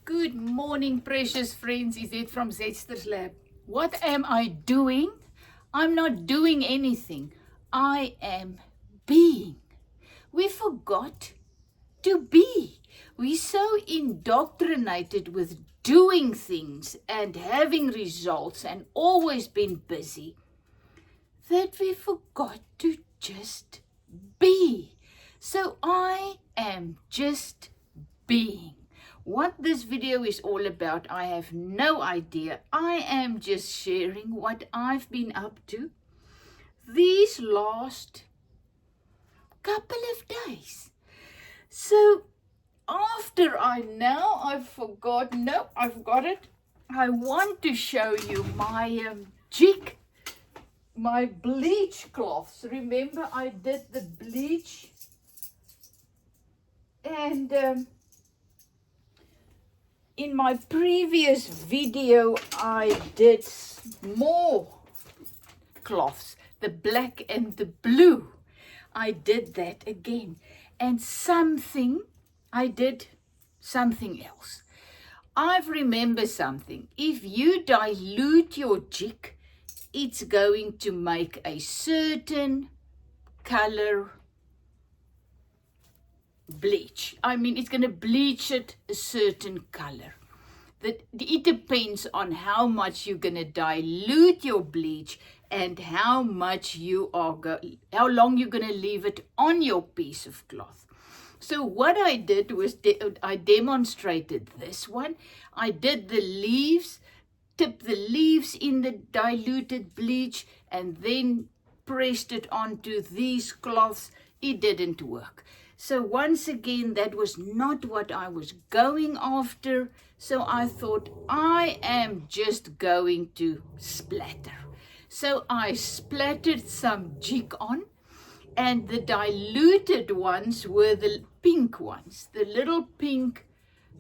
Good morning, precious friends. Is it from Zetster's Lab? What am I doing? I'm not doing anything. I am being. We forgot to be. We're so indoctrinated with doing things and having results and always been busy that we forgot to just be. So I am just being. What this video is all about, I have no idea. I am just sharing what I've been up to these last couple of days. So after I've forgotten, no, I've got it. I want to show you my jig, my bleach cloths. Remember I did the bleach and in my previous video, I did more cloths, the black and the blue. I did that again. And I did something else. I've remembered something. If you dilute your jig, it's going to make a certain color bleach. I mean, it's going to bleach it a certain color. It depends on how much you're going to dilute your bleach and how long you're going to leave it on your piece of cloth. So what I did was I demonstrated this one. I did the leaves, tipped the leaves in the diluted bleach and then pressed it onto these cloths. It didn't work. So once again, that was not what I was going after. So I thought, I am just going to splatter. So I splattered some jig on, and the diluted ones were the pink ones. The little pink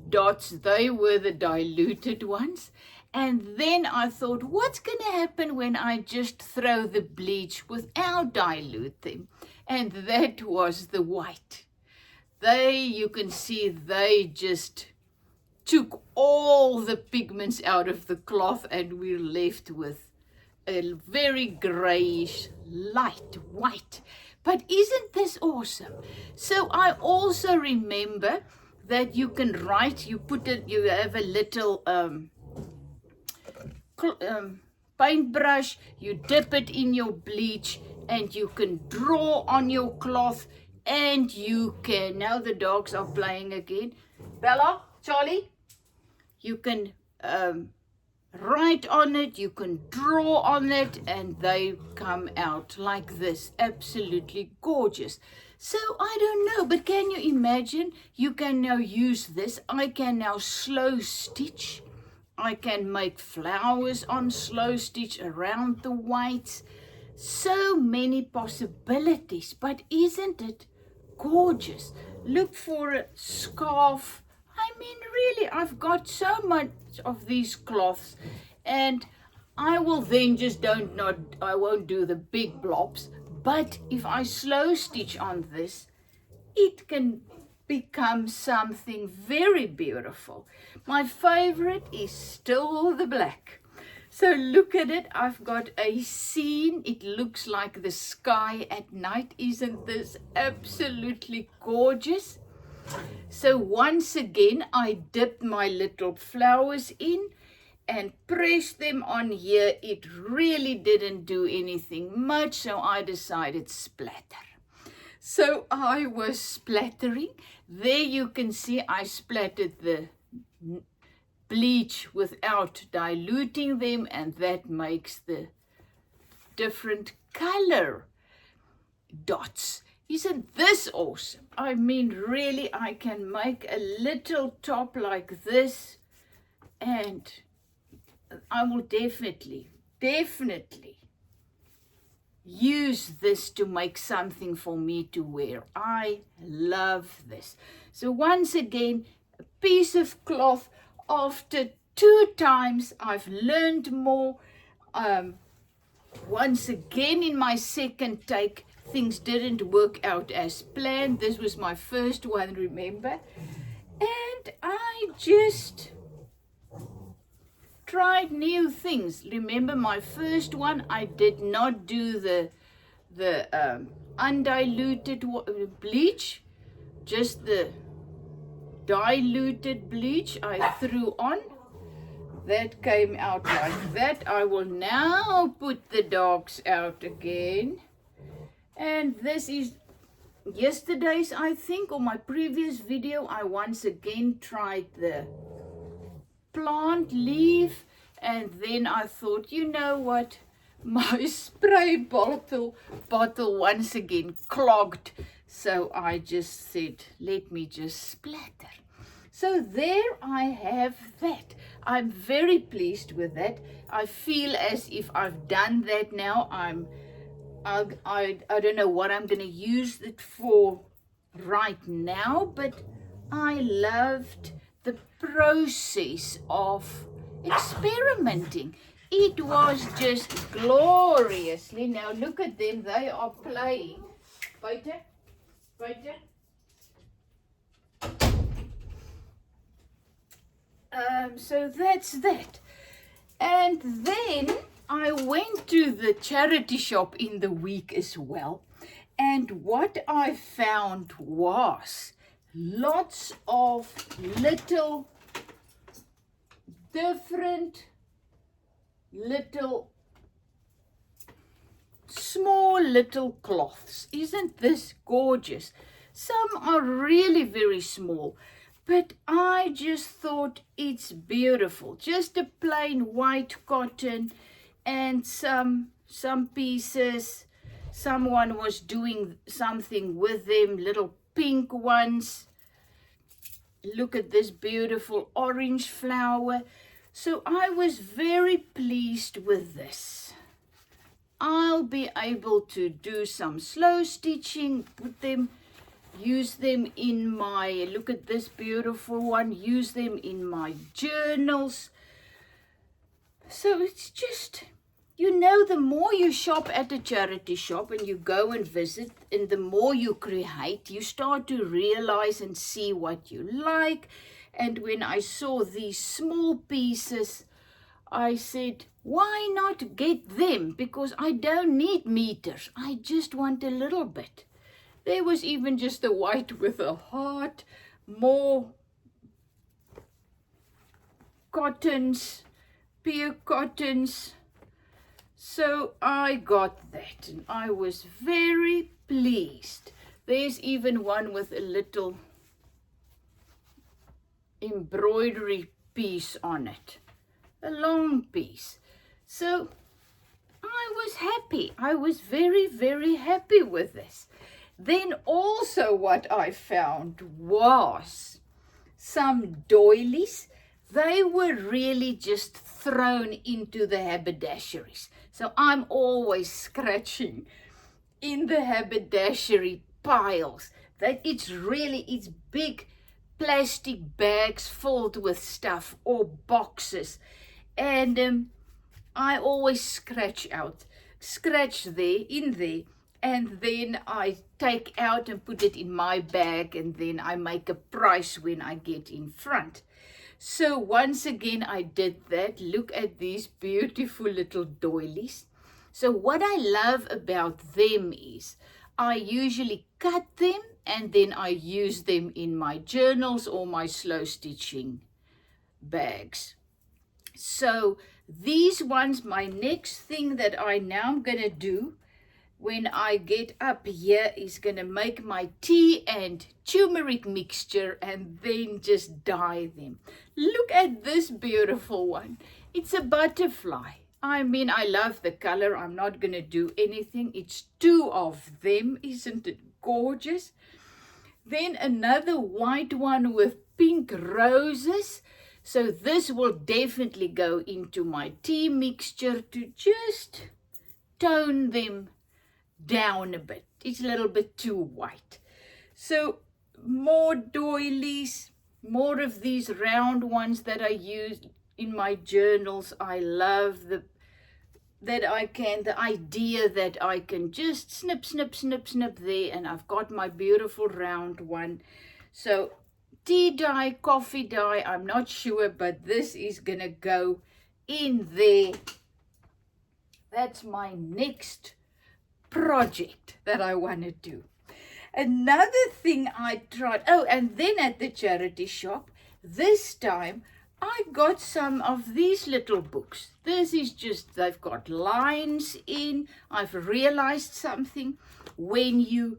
dots, they were the diluted ones. And then I thought, what's going to happen when I just throw the bleach without diluting? And that was the white. You can see they just took all the pigments out of the cloth and we're left with a very grayish, light white. But isn't this awesome? So I also remember that you can write, you have a little paintbrush, you dip it in your bleach and you can draw on your cloth. And you can, now the dogs are playing again. Bella, Charlie, you can write on it, you can draw on it, and they come out like this. Absolutely gorgeous. So I don't know, but can you imagine? You can now use this. I can now slow stitch. I can make flowers on slow stitch around the whites. So many possibilities, but isn't it gorgeous? Look for a scarf. I mean, really, I've got so much of these cloths, and I will then just I won't do the big blobs, but if I slow stitch on this, it can become something very beautiful. My favorite is still the black. So look at it, I've got a scene. It looks like the sky at night. Isn't this absolutely gorgeous? So once again, I dipped my little flowers in and pressed them on here. It really didn't do anything much, so I decided splatter. So I was splattering. There you can see I splattered the bleach without diluting them, and that makes the different color dots. Isn't this awesome? I mean, really, I can make a little top like this, and I will definitely use this to make something for me to wear. I love this. So once again, a piece of cloth. After 2 times, I've learned more. Once again, in my second take, things didn't work out as planned. This was my first one, remember? And I just tried new things. Remember my first one, I did not do the undiluted bleach, just the diluted bleach I threw on. That came out like that. I will now put the dogs out again. And this is yesterday's, I think, or my previous video. I once again tried the plant leaf, and then I thought, you know what, my spray bottle once again clogged, so I just said, let me just splatter. So there I have that. I'm very pleased with that. I feel as if I've done that now. I don't know what I'm going to use it for right now, but I loved the process of experimenting. It was just gloriously. Now look at them, they are playing. Buiten. So that's that. And then I went to the charity shop in the week as well. And what I found was lots of little different little small little cloths. Isn't this gorgeous? Some are really very small, but I just thought it's beautiful. Just a plain white cotton and some pieces. Someone was doing something with them, little pink ones. Look at this beautiful orange flower. So I was very pleased with this. I'll be able to do some slow stitching, put them, use them in my, look at this beautiful one, use them in my journals. So it's just, you know, the more you shop at a charity shop and you go and visit, and the more you create, you start to realize and see what you like. And when I saw these small pieces, I said, why not get them? Because I don't need meters. I just want a little bit. There was even just a white with a heart, more cottons, pure cottons. So I got that and I was very pleased. There's even one with a little embroidery piece on it, a long piece. So I was happy. I was very, very happy with this. Then also what I found was some doilies. They were really just thrown into the haberdasheries. So I'm always scratching in the haberdashery piles. That it's big plastic bags filled with stuff or boxes. And I always scratch there, in there. And then I take out and put it in my bag, and then I make a price when I get in front. So once again, I did that. Look at these beautiful little doilies. So what I love about them is I usually cut them and then I use them in my journals or my slow stitching bags. So these ones, my next thing that I now am going to do when I get up here is going to make my tea and turmeric mixture and then just dye them. Look at this beautiful one. It's a butterfly. I mean, I love the color. I'm not going to do anything. It's two of them. Isn't it gorgeous? Then another white one with pink roses. So this will definitely go into my tea mixture to just tone them down a bit. It's a little bit too white. So more doilies, more of these round ones that I use in my journals. I love the idea that I can just snip there, and I've got my beautiful round one. So tea dye, coffee dye, I'm not sure, but this is gonna go in there. That's my next project that I want to do. Another thing I tried, oh, and then at the charity shop, this time I got some of these little books. This is just, they've got lines in. I've realized something. When you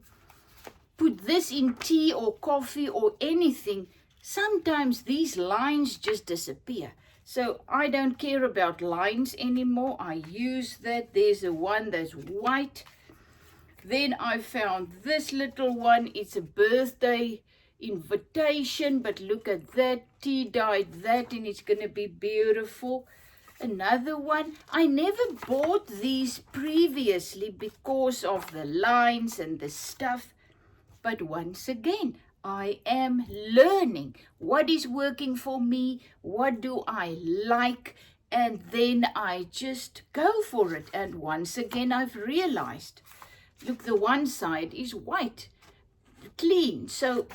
put this in tea or coffee or anything, sometimes these lines just disappear. So I don't care about lines anymore. I use that. There's a one that's white. Then I found this little one. It's a birthday invitation, but look at that. Tea dyed that, and it's going to be beautiful. Another one. I never bought these previously because of the lines and the stuff. But once again, I am learning what is working for me, what do I like, and then I just go for it. And once again, I've realized, look, the one side is white, clean. So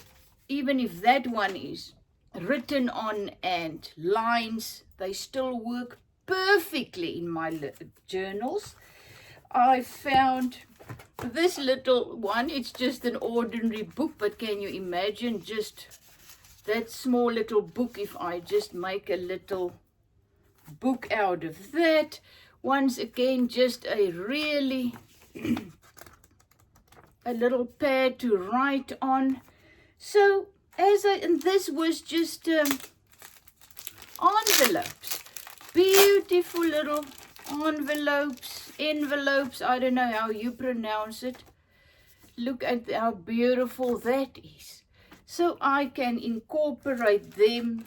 even if that one is written on and lines, they still work perfectly in my journals. I found this little one. It's just an ordinary book, but can you imagine just that small little book if I just make a little book out of that? Once again, just a really a little pad to write on. So and this was just envelopes, beautiful little envelopes, I don't know how you pronounce it. Look at how beautiful that is. So I can incorporate them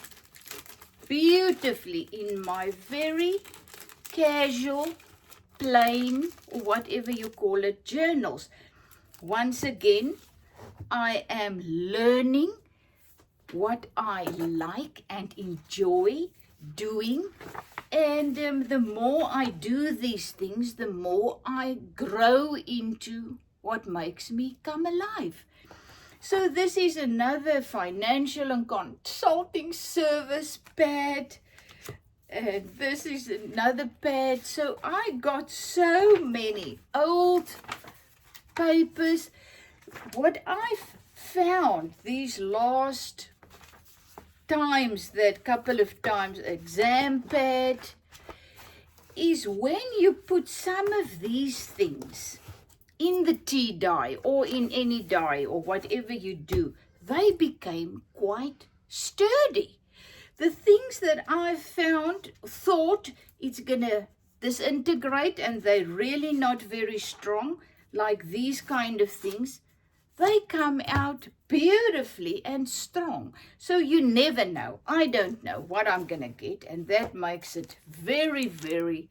beautifully in my very casual, plain, or whatever you call it, journals. Once again, I am learning what I like and enjoy doing. And the more I do these things, the more I grow into what makes me come alive. So this is another financial and consulting service pad. And this is another pad. So I got so many old papers. What I've found these last times, that couple of times, exam pad, is when you put some of these things in the tea dye or in any dye or whatever you do, they became quite sturdy. The things that I've found, thought it's gonna disintegrate and they're really not very strong, like these kind of things, they come out beautifully and strong. So you never know. I don't know what I'm going to get. And that makes it very, very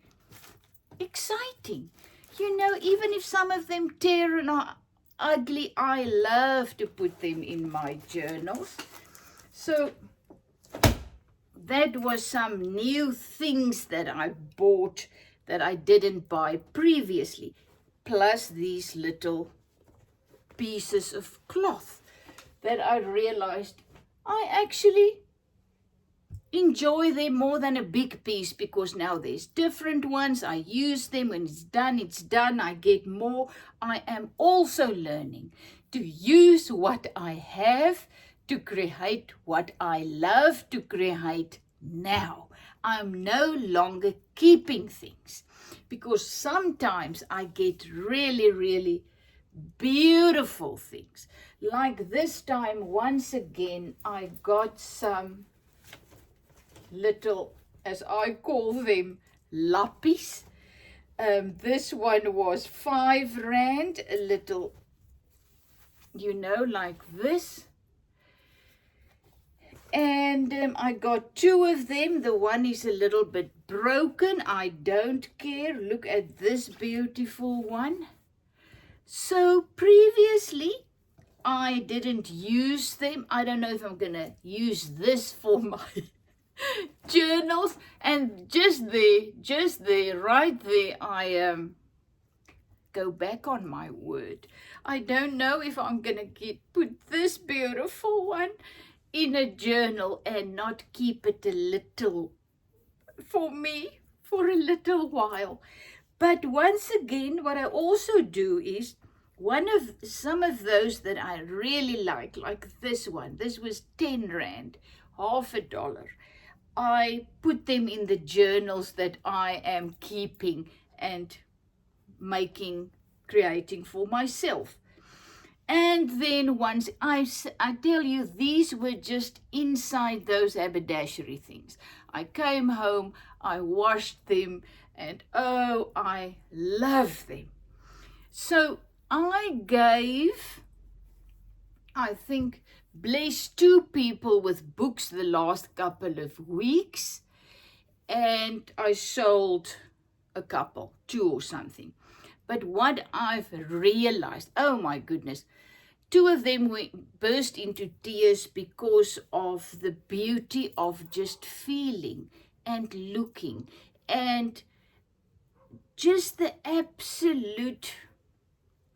exciting. You know, even if some of them tear and are ugly, I love to put them in my journals. So that was some new things that I bought that I didn't buy previously. Plus these little pieces of cloth that I realized I actually enjoy them more than a big piece, because now there's different ones. I use them. When it's done. I get more. I am also learning to use what I have to create what I love to create now. I'm no longer keeping things, because sometimes I get really, really beautiful things. Like this time, once again, I got some little, as I call them, lappies. This one was R5, a little, you know, like this. And I got two of them. The one is a little bit broken. I don't care. Look at this beautiful one. So previously, I didn't use them. I don't know if I'm going to use this for my journals. And just there, right there, I go back on my word. I don't know if I'm going to put this beautiful one in a journal and not keep it a little for me, for a little while. But once again, what I also do is some of those that I really like this one. This was 10 Rand, half a dollar. I put them in the journals that I am keeping and creating for myself. And then once I tell you, these were just inside those haberdashery things. I came home, I washed them, and oh, I love them. So I gave, I think, blessed 2 people with books the last couple of weeks, and I sold a couple, 2 or something. But what I've realized, oh my goodness, 2 of them burst into tears because of the beauty of just feeling and looking and just the absolute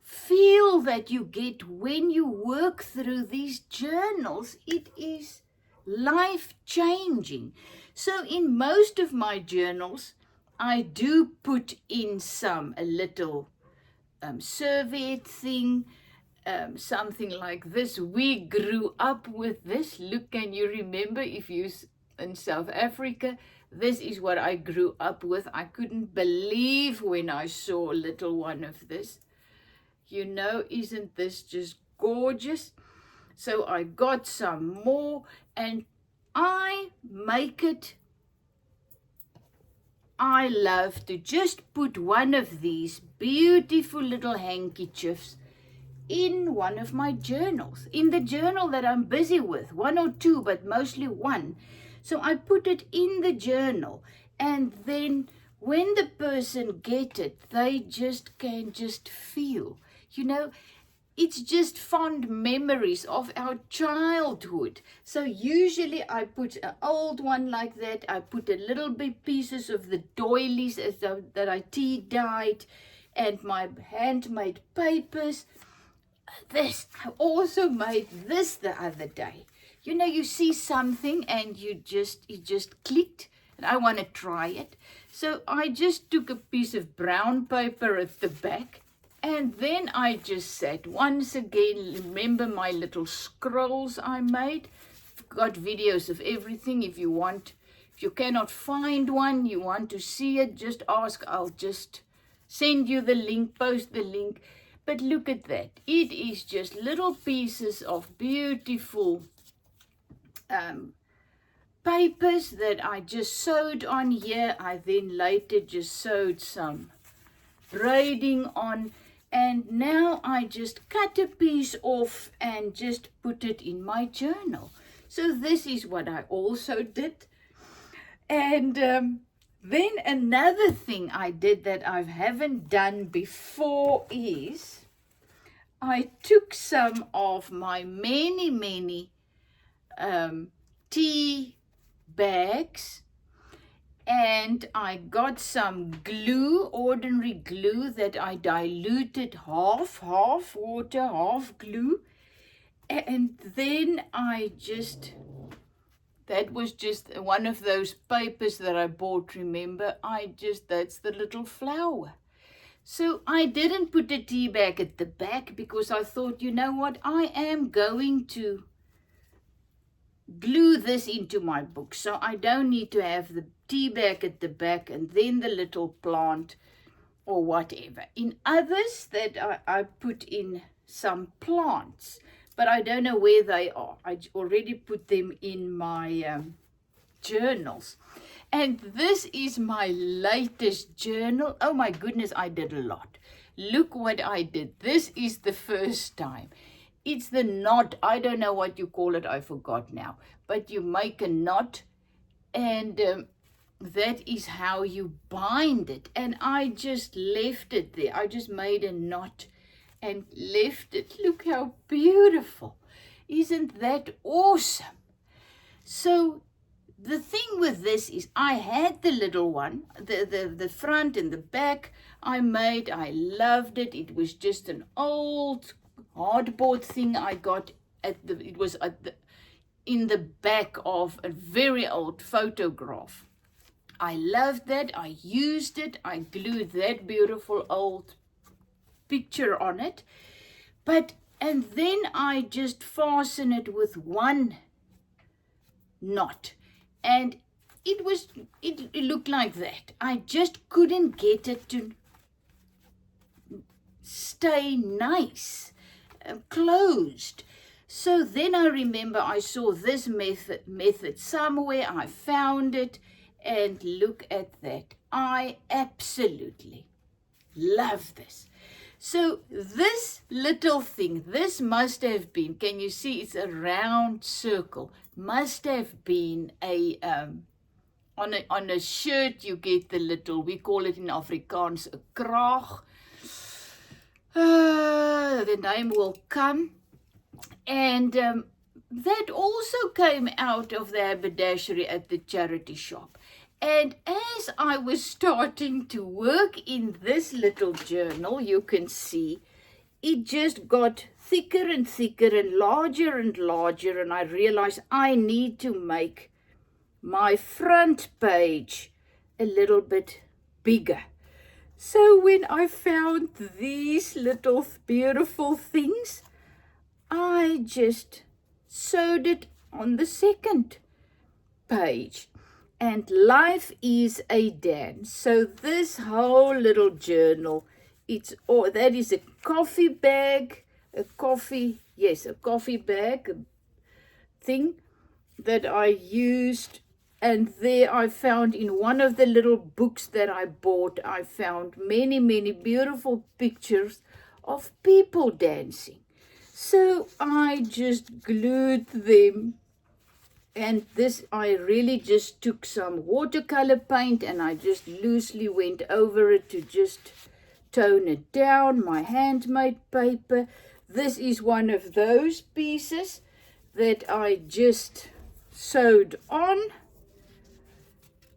feel that you get when you work through these journals. It is life-changing. So in most of my journals, I do put in a little serviette thing, something like this. We grew up with this. Look, can you remember, if you're in South Africa, this is what I grew up with. I couldn't believe when I saw a little one of this. You know, isn't this just gorgeous? So I got some more, and I love to just put one of these beautiful little handkerchiefs in one of my journals, in the journal that I'm busy with, 1 or 2, but mostly 1. So I put it in the journal, and then when the person gets it, they can just feel, you know, it's just fond memories of our childhood. So usually I put an old one like that. I put a little bit pieces of the doilies that I tea-dyed, and my handmade papers. I also made this the other day. You know, you see something and it just clicked, and I want to try it. So I just took a piece of brown paper at the back, and then I just sat once again. Remember my little scrolls I made? I've got videos of everything. If you cannot find one, you want to see it, just ask. I'll just send you the link, post the link. But look at that. It is just little pieces of beautiful papers that I just sewed on here. I then later just sewed some braiding on, and now I just cut a piece off and just put it in my journal. So this is what I also did. And then another thing I did that I haven't done before is I took some of my many tea bags, and I got some glue, ordinary glue that I diluted half water, half glue, and then that was just one of those papers that I bought, remember? That's the little flower. So I didn't put the tea bag at the back because I thought, you know what, I am going to glue this into my book, so I don't need to have the tea bag at the back and then the little plant or whatever. In others that I put in some plants, but I don't know where they are. I already put them in my journals. And this is my latest journal. Oh my goodness, I did a lot. Look what I did. This is the first time. It's the knot. I don't know what you call it. I forgot now. But you make a knot, and that is how you bind it. And I just left it there. I just made a knot and left it. Look how beautiful. Isn't that awesome? So the thing with this is I had the little one, the front and the back I made. I loved it. It was just an old hardboard thing I got in the back of a very old photograph I loved that. I used it. I glued that beautiful old picture on it. And then I just fasten it with one knot. And it looked like that. I just couldn't get it to stay nice, closed. So then I remember I saw this method somewhere. I found it, and look at that. I absolutely love this. So this little thing, this must have been, can you see it's a round circle, must have been on a shirt you get the little, we call it in Afrikaans, a kraag. The name will come. And that also came out of the haberdashery at the charity shop. And as I was starting to work in this little journal, you can see it just got thicker and thicker and larger, and I realized I need to make my front page a little bit bigger. So when I found these little beautiful things, I just sewed it on the second page. And life is a dance. So this whole little journal, that is a coffee bag, a coffee bag thing that I used. And there I found in one of the little books that I bought, I found many, many beautiful pictures of people dancing. So I just glued them, and this I really just took some watercolor paint and I just loosely went over it to just tone it down, my handmade paper. This is one of those pieces that I just sewed on,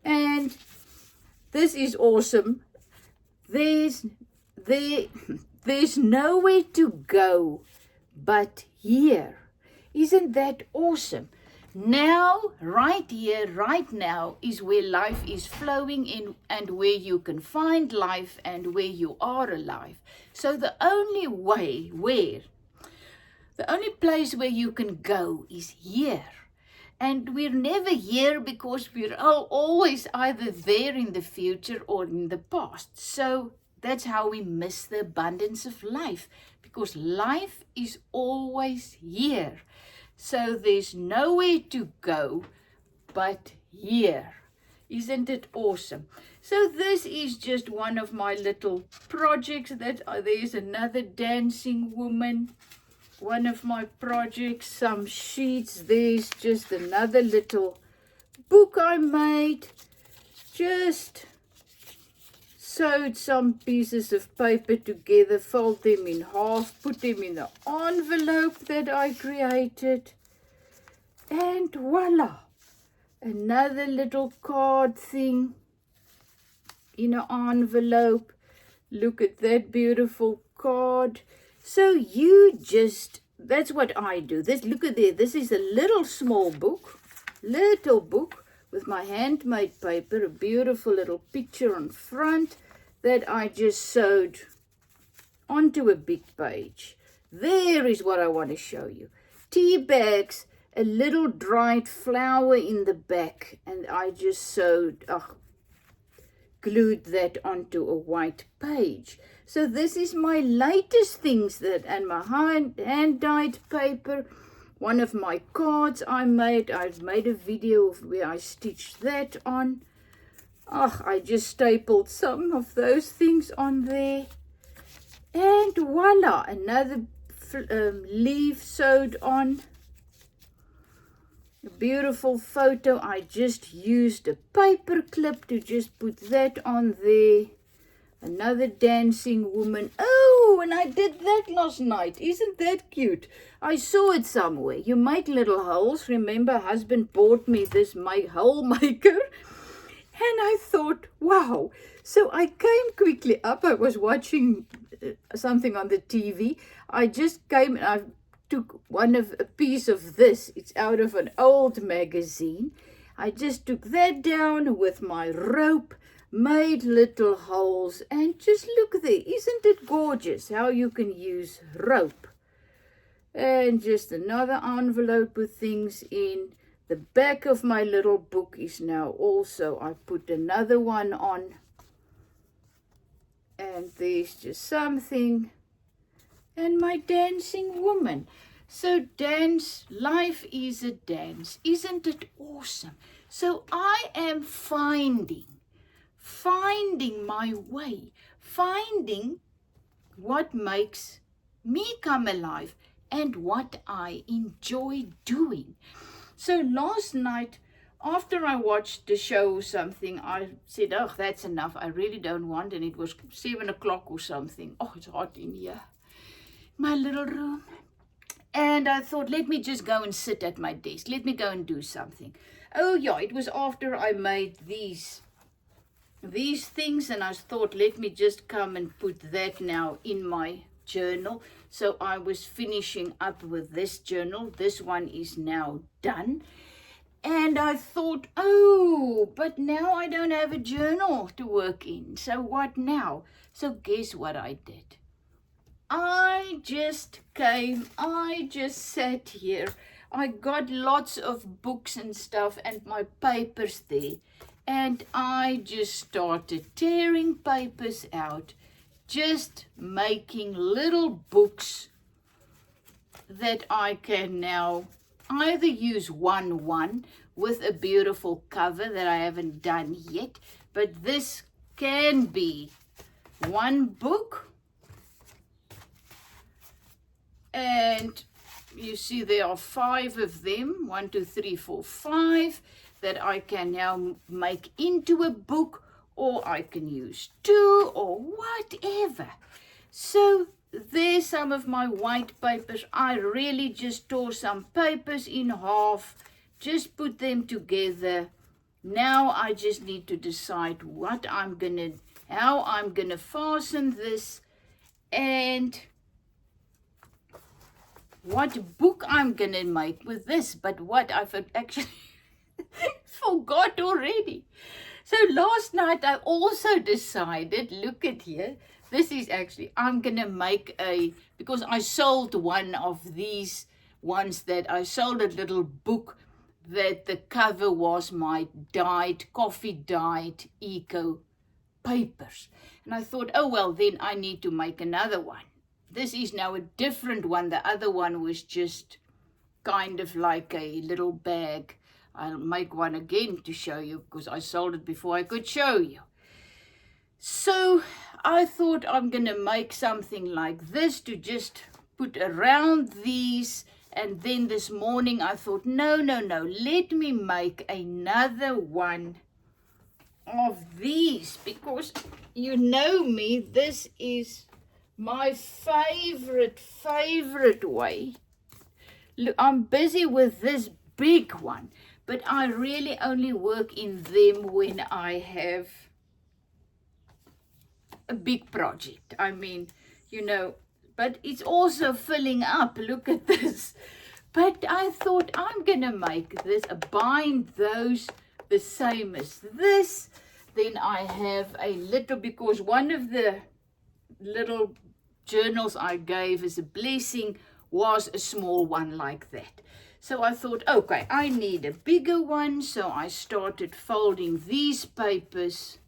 and this is awesome. There's nowhere to go but here. Isn't that awesome? Now, right here, right now is where life is flowing in, and where you can find life and where you are alive. So the only place where you can go is here. And we're never here because we're always either there in the future or in the past. So that's how we miss the abundance of life, because life is always here. So there's nowhere to go but here. Isn't it awesome? So this is just one of my little projects. There's another dancing woman. One of my projects, some sheets. There's just another little book I made. Just sewed some pieces of paper together, fold them in half, put them in the envelope that I created, and voila, another little card thing in an envelope. Look at that beautiful card. So that's what I do. Look at there, this is a little book with my handmade paper, a beautiful little picture on front that I just sewed onto a big page. There is what I want to show you. Tea bags, a little dried flower in the back, and I just glued that onto a white page. So this is my latest things and my hand-dyed paper. One of my cards I've made a video of where I stitched that on. I just stapled some of those things on there. And voila, another leaf sewed on. A beautiful photo. I just used a paper clip to just put that on there. Another dancing woman. Oh, and I did that last night. Isn't that cute? I saw it somewhere. You make little holes. Remember, husband bought me this hole maker. And I thought, wow. So I came quickly up. I was watching something on the TV. I just came and I took a piece of this. It's out of an old magazine. I just took that down with my rope, made little holes, and just look there. Isn't it gorgeous how you can use rope? And just another envelope with things in. The back of my little book is now also, I put another one on. And there's just something. And my dancing woman. So dance, life is a dance. Isn't it awesome? So I am finding my way, finding what makes me come alive and what I enjoy doing. So last night, after I watched the show or something, I said, oh, that's enough. I really don't want, and it was 7 o'clock or something. Oh, it's hot in here. My little room. And I thought, let me just go and sit at my desk. Let me go and do something. Oh, yeah, it was after I made these things, and I thought, let me just come and put that now in my journal. So I was finishing up with this journal. This one is now done. And I thought, oh, but now I don't have a journal to work in. So what now? So guess what I did? I just came, I just sat here. I got lots of books and stuff and my papers there. And I just started tearing papers out, just making little books that I can now either use one with a beautiful cover that I haven't done yet, but this can be one book. And you see there are 5 of them, 1, 2, 3, 4, 5, that I can now make into a book, or I can use 2 or whatever. So there's some of my white papers. I really just tore some papers in half, just put them together. Now I just need to decide how I'm gonna fasten this and what book I'm gonna make with this, but what I've actually forgot already. So last night I also decided, look at here, this is actually, I'm gonna make because I sold one of these ones that I sold a little book that the cover was my coffee dyed eco papers. And I thought, oh well, then I need to make another one. This is now a different one. The other one was just kind of like a little bag. I'll make one again to show you because I sold it before I could show you. So I thought I'm going to make something like this to just put around these. And then this morning I thought, no, let me make another one of these because you know me, this is my favorite way. Look, I'm busy with this big one, but I really only work in them when I have a big project. I mean, you know, but it's also filling up. Look at this. But I thought I'm gonna make this, bind those the same as this. Then I have a little, because one of the little journals I gave as a blessing was a small one like that. So I thought, okay, I need a bigger one. So I started folding these papers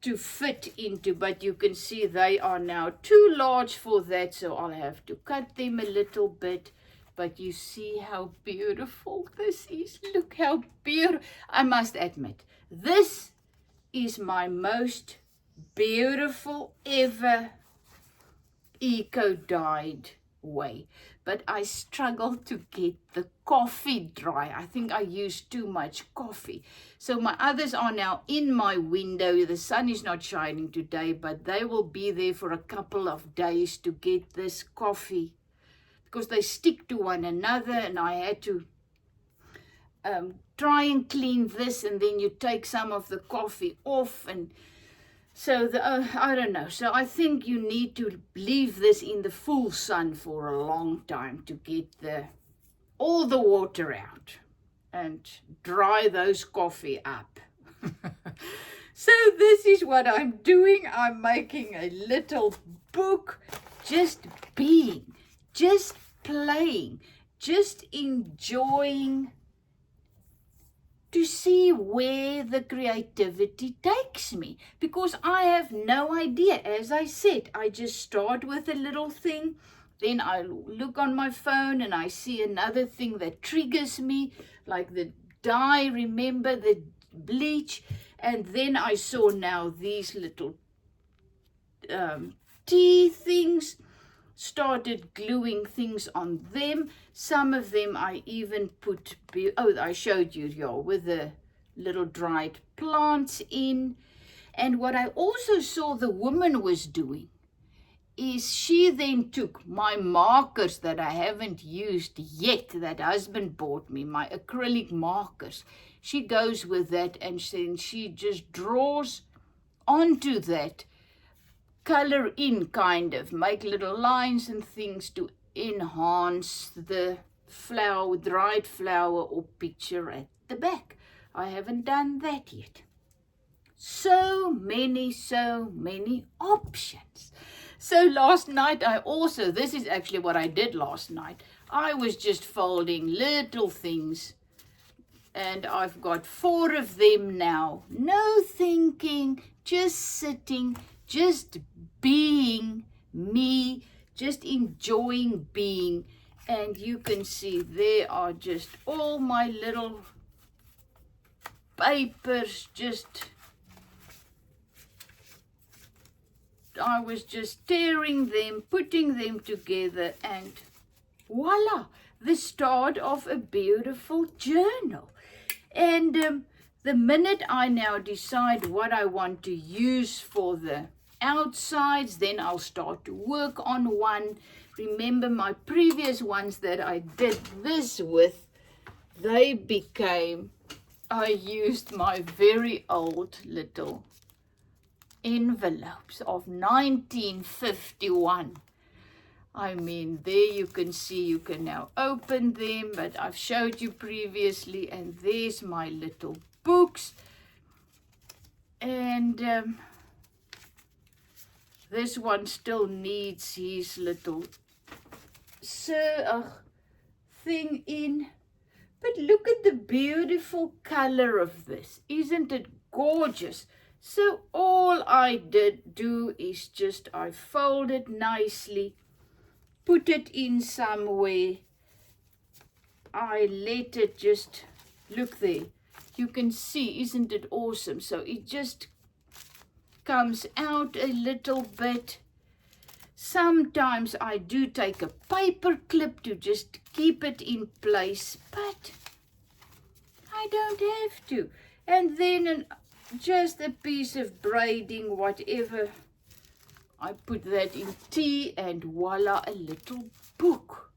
to fit into, but you can see they are now too large for that. So I'll have to cut them a little bit. But you see how beautiful this is. Look how beautiful. I must admit, this is my most beautiful ever eco-dyed way. But I struggle to get the coffee dry. I think I used too much coffee. So my others are now in my window. The sun is not shining today, but they will be there for a couple of days to get this coffee because they stick to one another, and I had to try and clean this, and then you take some of the coffee off, and so I don't know. So I think you need to leave this in the full sun for a long time to get all the water out. and dry those coffee up. So this is what I'm doing. I'm making a little book, just being, just playing, just enjoying, to see where the creativity takes me, because I have no idea. As I said, I just start with a little thing, then I look on my phone and I see another thing that triggers me, like the dye, remember the bleach, and then I saw now these little tea things, started gluing things on them. Some of them I even put, I showed you, y'all, with the little dried plants in. And what I also saw the woman was doing is she then took my markers that I haven't used yet, that husband bought me, my acrylic markers. She goes with that and then she just draws onto that, color in, kind of make little lines and things to enhance the flower, dried flower or picture at the back. I haven't done that yet. So many options. So last night this is actually what I did last night. I was just folding little things, and I've got 4 of them now. No thinking, just sitting, just being me, just enjoying being. And you can see there are just all my little papers, I was just tearing them, putting them together, and voila, the start of a beautiful journal. And the minute I now decide what I want to use for the outsides, then I'll start to work on one. Remember my previous ones that I did this with, I used my very old little envelopes of 1951. I mean, there you can see, you can now open them, but I've showed you previously, and there's my little books. And this one still needs his little thing in. But look at the beautiful color of this. Isn't it gorgeous? So all I did do is I fold it nicely, put it in somewhere. I let it just, look there. You can see, isn't it awesome? So it just comes out a little bit. Sometimes I do take a paper clip to just keep it in place, but I don't have to. And then just a piece of braiding, whatever. I put that in tea, and voila, a little book.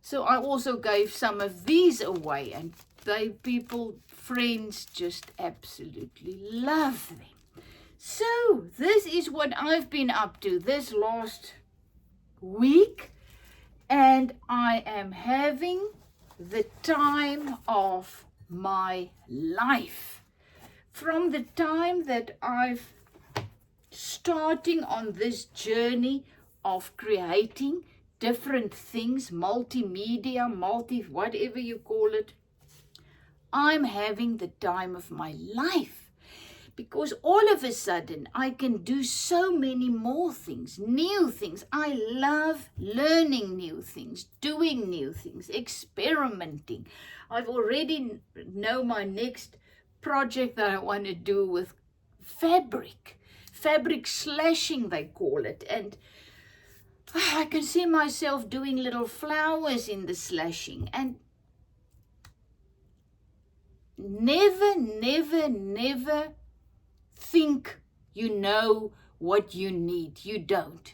So I also gave some of these away, and friends just absolutely love them. So this is what I've been up to this last week, and I am having the time of my life. From the time that I've starting on this journey of creating different things, multimedia, whatever you call it, I'm having the time of my life. Because all of a sudden, I can do so many more things, new things. I love learning new things, doing new things, experimenting. I've already know my next project that I want to do with fabric slashing, they call it. And I can see myself doing little flowers in the slashing. And never think you know what you need. You don't.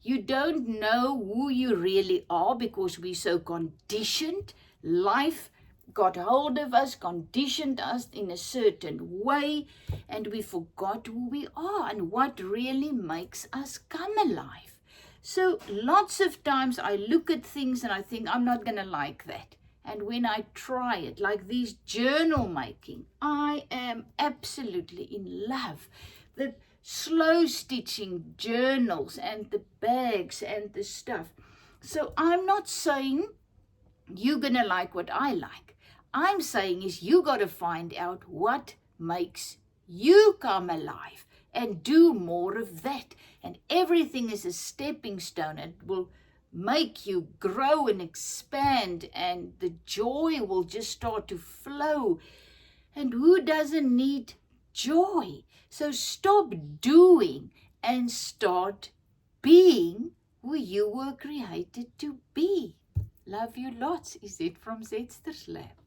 You don't know who you really are, because we're so conditioned. Life got hold of us, conditioned us in a certain way, and we forgot who we are and what really makes us come alive. So lots of times I look at things and I think, I'm not going to like that. And when I try it, like these journal making, I am absolutely in love. The slow stitching journals and the bags and the stuff. So I'm not saying you're going to like what I like. I'm saying is you got to find out what makes you come alive and do more of that. And everything is a stepping stone. It will make you grow and expand, and the joy will just start to flow. And who doesn't need joy? So stop doing and start being who you were created to be. Love you lots. Is it from Zetster's Lab?